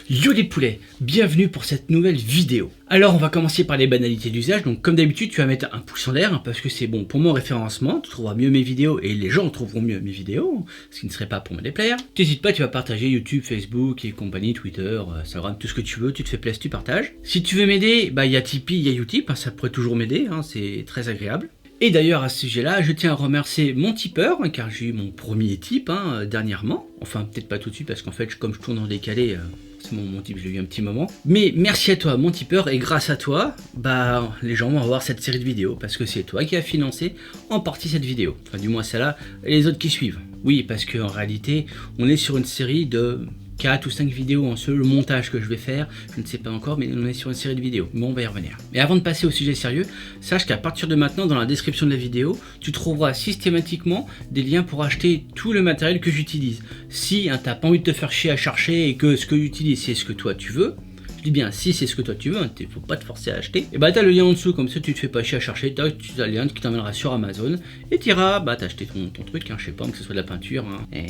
Yo les poulets, bienvenue pour cette nouvelle vidéo. Alors on va commencer par les banalités d'usage, donc comme d'habitude tu vas mettre un pouce en l'air hein, parce que c'est bon pour mon référencement, tu trouveras mieux mes vidéos et les gens trouveront mieux mes vidéos, ce qui ne serait pas pour me déplaire. T'hésites pas, tu vas partager YouTube, Facebook et compagnie, Twitter, Instagram, tout ce que tu veux, tu te fais plaisir, tu partages. Si tu veux m'aider, bah il y a Tipeee, il y a Utip, hein, ça pourrait toujours m'aider, hein, c'est très agréable. Et d'ailleurs à ce sujet-là, je tiens à remercier mon tipeur, hein, car j'ai eu mon premier tip dernièrement. Enfin peut-être pas tout de suite parce qu'en fait comme je tourne en décalé, c'est mon type, je l'ai eu un petit moment. Mais merci à toi mon tipeur et grâce à toi, bah les gens vont voir cette série de vidéos parce que c'est toi qui as financé en partie cette vidéo. Enfin du moins celle-là et les autres qui suivent. Oui parce qu'en réalité on est sur une série de 4 ou 5 vidéos en le montage que je vais faire, je ne sais pas encore, mais on est sur une série de vidéos. Bon, on va y revenir. Mais avant de passer au sujet sérieux, sache qu'à partir de maintenant, dans la description de la vidéo, tu trouveras systématiquement des liens pour acheter tout le matériel que j'utilise. Si tu n'as pas envie de te faire chier à chercher et que ce que j'utilise, c'est ce que toi tu veux, je dis bien si c'est ce que toi tu veux, hein, faut pas te forcer à acheter, et bah t'as le lien en dessous, comme ça tu te fais pas chier à chercher, tu as le lien qui t'emmènera sur Amazon, et tu iras t'acheter ton truc, hein, je sais pas, que ce soit de la peinture, hein, et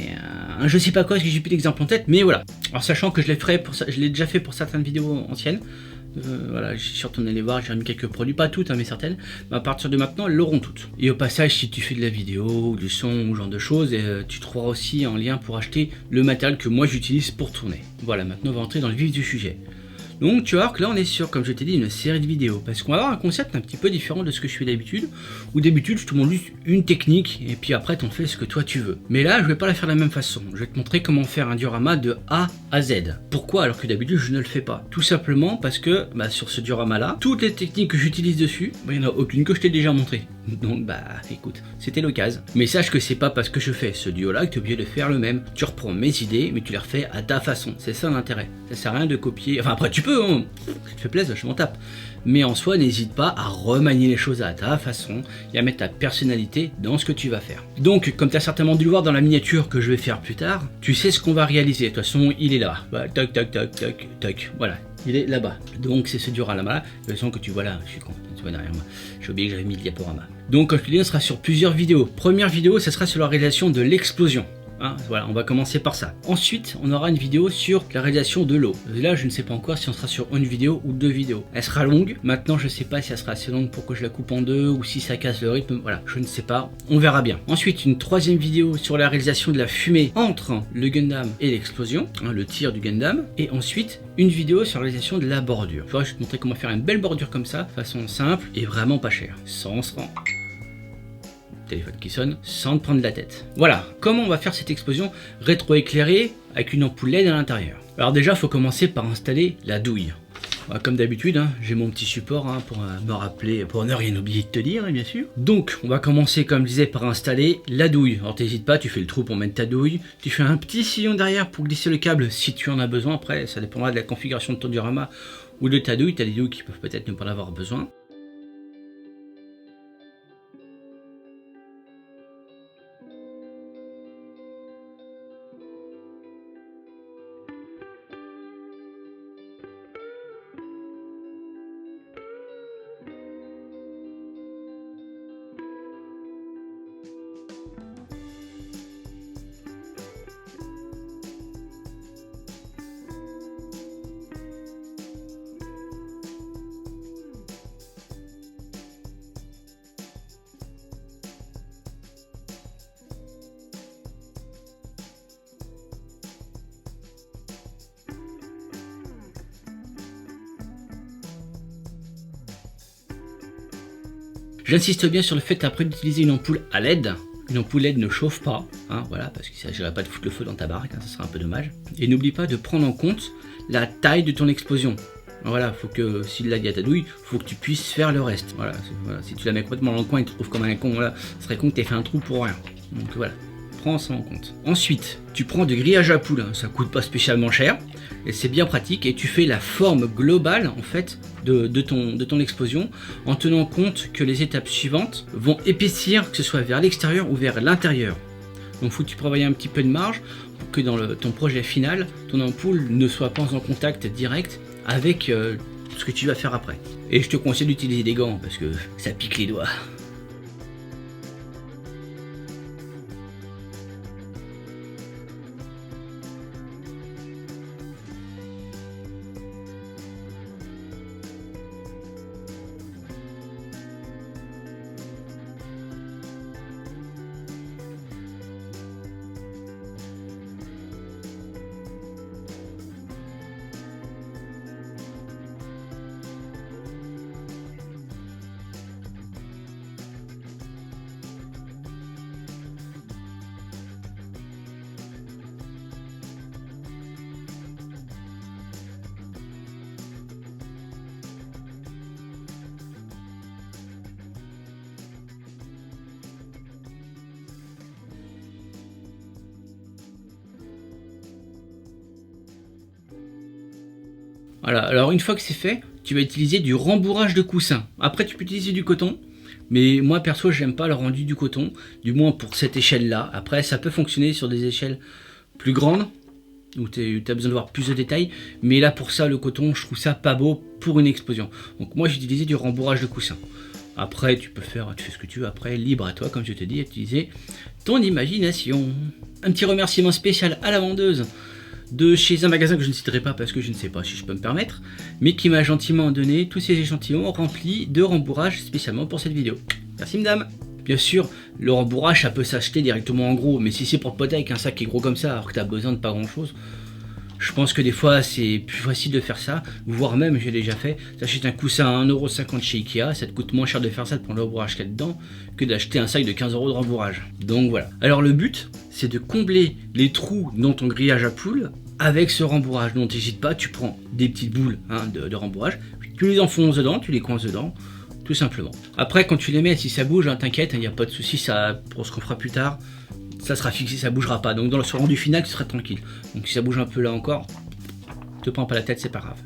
je sais pas quoi, parce que j'ai plus d'exemple en tête, mais voilà. Alors sachant que je l'ai déjà fait pour certaines vidéos anciennes, voilà, je suis retourné les voir, j'ai remis quelques produits, pas toutes, hein, mais certaines, à partir de maintenant, elles l'auront toutes. Et au passage, si tu fais de la vidéo, ou du son, ou ce genre de choses, tu trouveras aussi un lien pour acheter le matériel que moi j'utilise pour tourner. Voilà, maintenant on va entrer dans le vif du sujet. Donc tu vas voir que là on est sur, comme je t'ai dit, une série de vidéos, parce qu'on va avoir un concept un petit peu différent de ce que je fais d'habitude, où d'habitude je te montre juste une technique, et puis après t'en fais ce que toi tu veux. Mais là je vais pas la faire de la même façon, je vais te montrer comment faire un diorama de A à Z. Pourquoi alors que d'habitude je ne le fais pas? Tout simplement parce que sur ce diorama là, toutes les techniques que j'utilise dessus, il n'y en a aucune que je t'ai déjà montré. Donc écoute, c'était l'occasion. Mais sache que c'est pas parce que je fais ce duo là que tu es obligé de faire le même. Tu reprends mes idées mais tu les refais à ta façon. C'est ça l'intérêt. Ça sert à rien de copier. Enfin après tu peux, hein. Ça te fait plaisir, je m'en tape. Mais en soi n'hésite pas à remanier les choses à ta façon et à mettre ta personnalité dans ce que tu vas faire. Donc comme tu as certainement dû le voir dans la miniature que je vais faire plus tard, tu sais ce qu'on va réaliser. De toute façon il est là. Tac tac tac tac tac. Voilà. Il est là-bas. Donc c'est ce diorama là. De toute façon que tu vois là, je suis content, tu vois derrière moi. J'ai oublié que j'avais mis le diaporama. Donc comme je te dis, on sera sur plusieurs vidéos. Première vidéo, ça sera sur la réalisation de l'explosion. Hein, voilà, on va commencer par ça. Ensuite, on aura une vidéo sur la réalisation de l'eau. Là, je ne sais pas encore si on sera sur une vidéo ou deux vidéos. Elle sera longue. Maintenant, je ne sais pas si elle sera assez longue pour que je la coupe en deux ou si ça casse le rythme. Voilà, je ne sais pas. On verra bien. Ensuite, une troisième vidéo sur la réalisation de la fumée entre le Gundam et l'explosion, hein, le tir du Gundam. Et ensuite, une vidéo sur la réalisation de la bordure. Je vais te montrer comment faire une belle bordure comme ça, de façon simple et vraiment pas chère. Sans se rendre. Téléphone qui sonne, sans te prendre la tête. Voilà, comment on va faire cette explosion rétroéclairée avec une ampoule LED à l'intérieur. Alors déjà, il faut commencer par installer la douille. Voilà, comme d'habitude, hein, j'ai mon petit support hein, pour me rappeler, pour ne rien oublier de te dire, hein, bien sûr. Donc, on va commencer, comme je disais, par installer la douille. Alors, t'hésites pas, tu fais le trou pour mettre ta douille. Tu fais un petit sillon derrière pour glisser le câble si tu en as besoin. Après, ça dépendra de la configuration de ton diorama ou de ta douille. Tu as des douilles qui peuvent peut-être ne pas en avoir besoin. J'insiste bien sur le fait après d'utiliser une ampoule à LED. Une ampoule LED ne chauffe pas, hein, voilà, parce qu'il ne s'agirait pas de foutre le feu dans ta baraque, hein, ça serait un peu dommage. Et n'oublie pas de prendre en compte la taille de ton explosion. Voilà, faut que si là il y a ta douille, faut que tu puisses faire le reste. Voilà, si tu la mets complètement dans le coin, il te trouve comme un con, voilà, ce serait con que tu aies fait un trou pour rien. Donc voilà, prends ça en compte. Ensuite, tu prends du grillage à poule, hein, ça coûte pas spécialement cher, et c'est bien pratique, et tu fais la forme globale en fait de ton explosion en tenant compte que les étapes suivantes vont épaissir, que ce soit vers l'extérieur ou vers l'intérieur. Donc faut que tu prévoies un petit peu de marge pour que dans ton projet final, ton ampoule ne soit pas en contact direct avec ce que tu vas faire après. Et je te conseille d'utiliser des gants parce que ça pique les doigts. Voilà, alors une fois que c'est fait, tu vas utiliser du rembourrage de coussin. Après tu peux utiliser du coton, mais moi perso j'aime pas le rendu du coton, du moins pour cette échelle là. Après ça peut fonctionner sur des échelles plus grandes, où tu as besoin de voir plus de détails, mais là pour ça le coton je trouve ça pas beau pour une explosion. Donc moi j'ai utilisé du rembourrage de coussin. Après tu fais ce que tu veux, après libre à toi comme je te dis, utiliser ton imagination. Un petit remerciement spécial à la vendeuse de chez un magasin que je ne citerai pas parce que je ne sais pas si je peux me permettre, mais qui m'a gentiment donné tous ces échantillons remplis de rembourrage spécialement pour cette vidéo. Merci madame. Bien sûr, le rembourrage ça peut s'acheter directement en gros, mais si c'est pour te poter avec un sac qui est gros comme ça alors que tu as besoin de pas grand chose, je pense que des fois c'est plus facile de faire ça, voire même j'ai déjà fait, t'achètes un coussin à 1,50€ chez Ikea, ça te coûte moins cher de faire ça de prendre le rembourrage qu'il y a dedans que d'acheter un sac de 15€ de rembourrage. Donc voilà. Alors le but c'est de combler les trous dans ton grillage à poules avec ce rembourrage. Donc n'hésite pas, tu prends des petites boules de rembourrage, tu les enfonces dedans, tu les coinces dedans, tout simplement. Après quand tu les mets, si ça bouge, t'inquiète, il n'y a pas de souci, ça pour ce qu'on fera plus tard. Ça sera fixé, ça bougera pas. Donc sur le rendu final, tu seras tranquille. Donc si ça bouge un peu là encore, te prends pas la tête, c'est pas grave.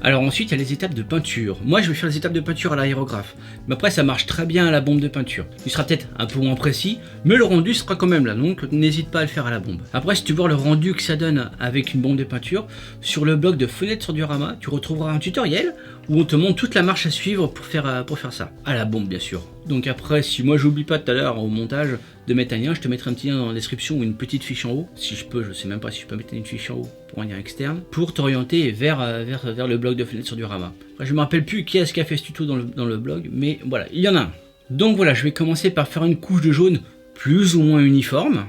Alors ensuite, il y a les étapes de peinture. Moi, je vais faire les étapes de peinture à l'aérographe. Mais après, ça marche très bien à la bombe de peinture. Il sera peut-être un peu moins précis, mais le rendu sera quand même là. Donc, n'hésite pas à le faire à la bombe. Après, si tu veux voir le rendu que ça donne avec une bombe de peinture, sur le blog de Fenêtre sur Diorama, tu retrouveras un tutoriel où on te montre toute la marche à suivre pour faire ça. À la bombe, bien sûr. Donc après, si moi j'oublie pas tout à l'heure au montage de mettre un lien, je te mettrai un petit lien dans la description ou une petite fiche en haut, si je peux, je sais même pas si je peux mettre une fiche en haut pour un lien externe, pour t'orienter vers le blog de Fenêtre sur Diorama. Après, je me rappelle plus qui est-ce qui a fait ce tuto dans le blog, mais voilà, il y en a un. Donc voilà, je vais commencer par faire une couche de jaune plus ou moins uniforme.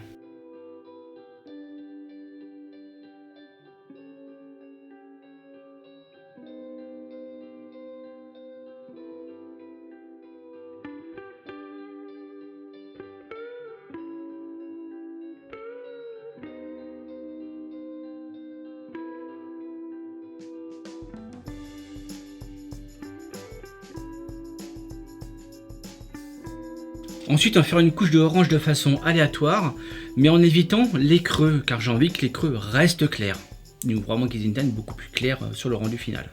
Ensuite, on va faire une couche de orange de façon aléatoire, mais en évitant les creux, car j'ai envie que les creux restent clairs. Donc vraiment qu'ils aient une teinte beaucoup plus claire sur le rendu final.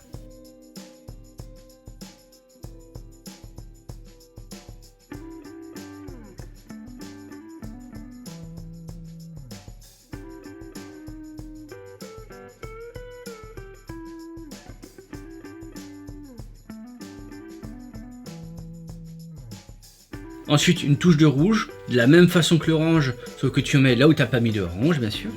Ensuite, une touche de rouge, de la même façon que l'orange, sauf que tu en mets là où tu n'as pas mis de orange, bien sûr.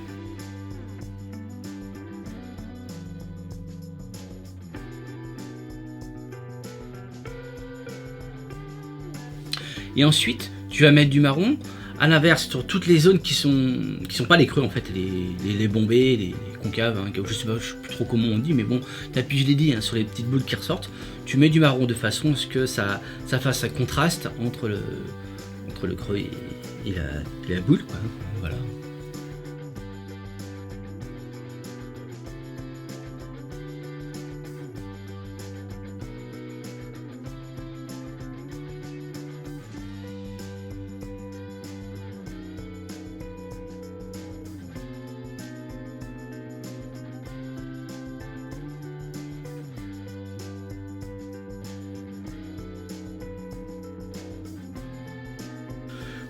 Et ensuite, tu vas mettre du marron, à l'inverse, sur toutes les zones qui sont pas les creux en fait, les bombés, les concaves, hein, je sais sais plus trop comment on dit, mais bon, tapis je l'ai dit, hein, sur les petites boules qui ressortent, tu mets du marron de façon à ce que ça fasse un contraste entre le creux et la boule, quoi. Voilà.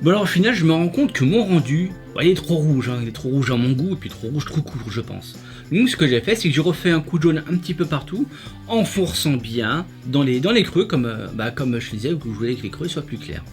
Bon alors au final je me rends compte que mon rendu, bah, il est trop rouge, hein. Il est trop rouge à mon goût et puis trop rouge trop court je pense. Donc ce que j'ai fait c'est que j'ai refait un coup de jaune un petit peu partout en forçant bien dans les creux comme je disais, où je voulais que les creux soient plus clairs.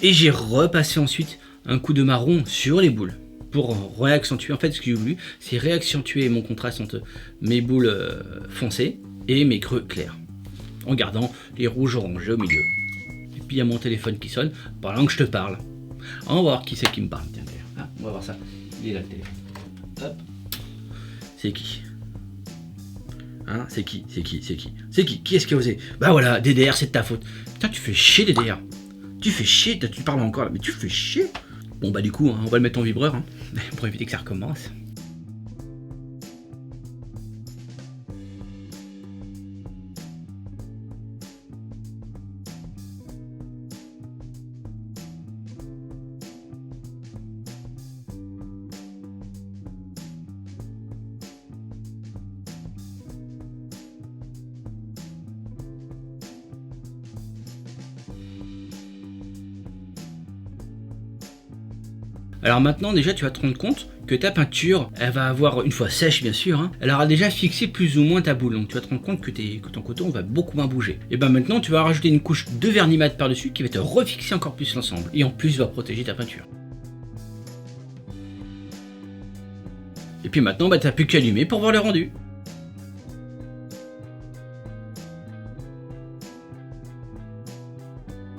Et j'ai repassé ensuite un coup de marron sur les boules pour réaccentuer. En fait, ce que j'ai voulu, c'est réaccentuer mon contraste entre mes boules foncées et mes creux clairs, en gardant les rouges orangés au milieu. Et puis il y a mon téléphone qui sonne pendant que je te parle. On va voir qui c'est qui me parle. Tiens, ah, on va voir ça. Il est là le téléphone. Hop. C'est qui? Hein, c'est qui? Qui est-ce qui a osé? Bah voilà, DDR, c'est de ta faute. Putain, tu fais chier, DDR. Tu fais chier, tu parles encore là, mais tu fais chier. Bon bah du coup, hein, on va le mettre en vibreur, hein, pour éviter que ça recommence. Alors maintenant déjà tu vas te rendre compte que ta peinture, elle va avoir, une fois sèche bien sûr, hein, elle aura déjà fixé plus ou moins ta boule. Donc tu vas te rendre compte que ton coton va beaucoup moins bouger. Et ben maintenant tu vas rajouter une couche de vernis mat par dessus qui va te refixer encore plus l'ensemble. Et en plus va protéger ta peinture. Et puis maintenant bah, t'as plus qu'à allumer pour voir le rendu.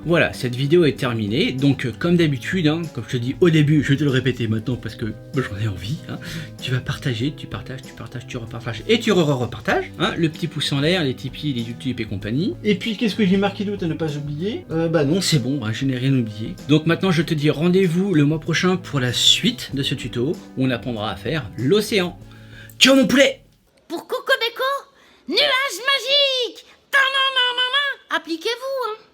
Voilà, cette vidéo est terminée, donc comme d'habitude, hein, comme je te dis au début, je vais te le répéter maintenant parce que j'en ai envie, hein, tu vas partager, tu partages, tu repartages et tu repartages, hein, le petit pouce en l'air, les Tipeee, les YouTube et compagnie. Et puis qu'est-ce que j'ai marqué d'autre à ne pas oublier? Bah non, c'est bon, hein, je n'ai rien oublié. Donc maintenant je te dis rendez-vous le mois prochain pour la suite de ce tuto où on apprendra à faire l'océan. Ciao mon poulet! Pour Cocobeko, nuage magique! Appliquez-vous, hein!